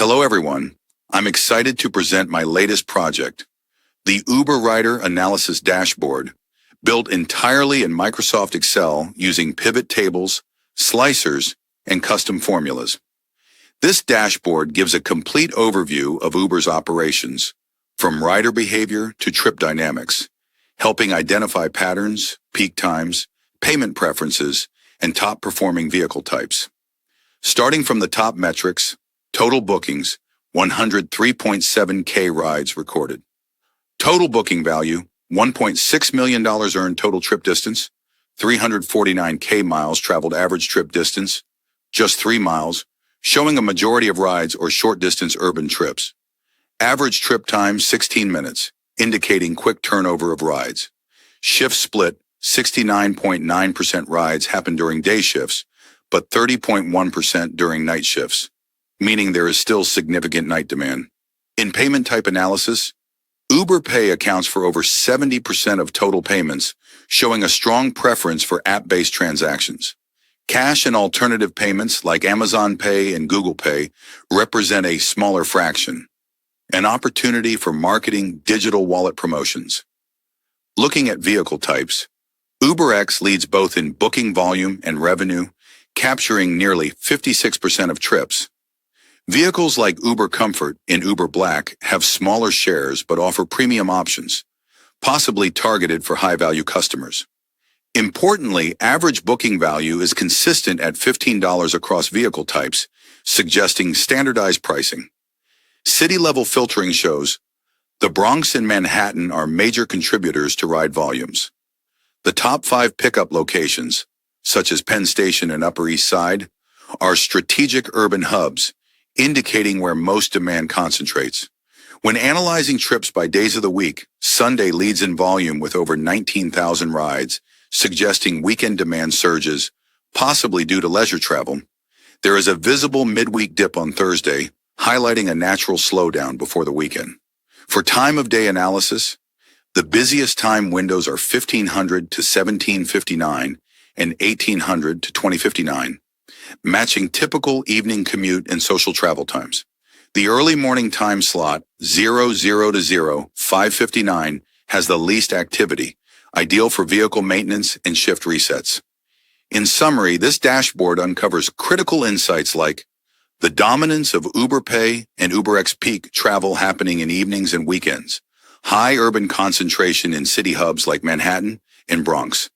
Hello everyone, I'm excited to present my latest project, the Uber Rider Analysis Dashboard, built entirely in Microsoft Excel using PivotTables, slicers, and custom formulas. This dashboard gives a complete overview of Uber's operations, from rider behavior to trip dynamics, helping identify patterns, peak times, payment preferences, and top-performing vehicle types. Starting from the top metrics, total bookings, 103.7K rides recorded. Total booking value, $1.6 million earned total trip distance, 349K miles traveled average trip distance, just 3 miles, showing a majority of rides or short-distance urban trips. Average trip time, 16 minutes, indicating quick turnover of rides. Shift split, 69.9% rides happen during day shifts, but 30.1% during night shifts, meaning there is still significant night demand. In payment type analysis, Uber Pay accounts for over 70% of total payments, showing a strong preference for app-based transactions. Cash and alternative payments like Amazon Pay and Google Pay represent a smaller fraction, an opportunity for marketing digital wallet promotions. Looking at vehicle types, UberX leads both in booking volume and revenue, capturing nearly 56% of trips. Vehicles like Uber Comfort and Uber Black have smaller shares but offer premium options, possibly targeted for high-value customers. Importantly, average booking value is consistent at $15 across vehicle types, suggesting standardized pricing. City-level filtering shows the Bronx and Manhattan are major contributors to ride volumes. The top 5 pickup locations, such as Penn Station and Upper East Side, are strategic urban hubs, indicating where most demand concentrates. When analyzing trips by days of the week, Sunday leads in volume with over 19,000 rides, suggesting weekend demand surges, possibly due to leisure travel. There is a visible midweek dip on Thursday, highlighting a natural slowdown before the weekend. For time of day analysis, the busiest time windows are 1500 to 1759 and 1800 to 2059, matching typical evening commute and social travel times. The early morning time slot, 00 to 0, 5:59, has the least activity, ideal for vehicle maintenance and shift resets. In summary, this dashboard uncovers critical insights like the dominance of Uber Pay and UberX peak travel happening in evenings and weekends, high urban concentration in city hubs like Manhattan and Bronx.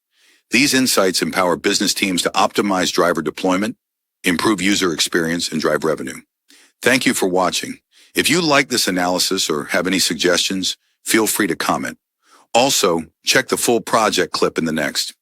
These insights empower business teams to optimize driver deployment, improve user experience, and drive revenue. Thank you for watching. If you like this analysis or have any suggestions, feel free to comment. Also, check the full project clip in the next.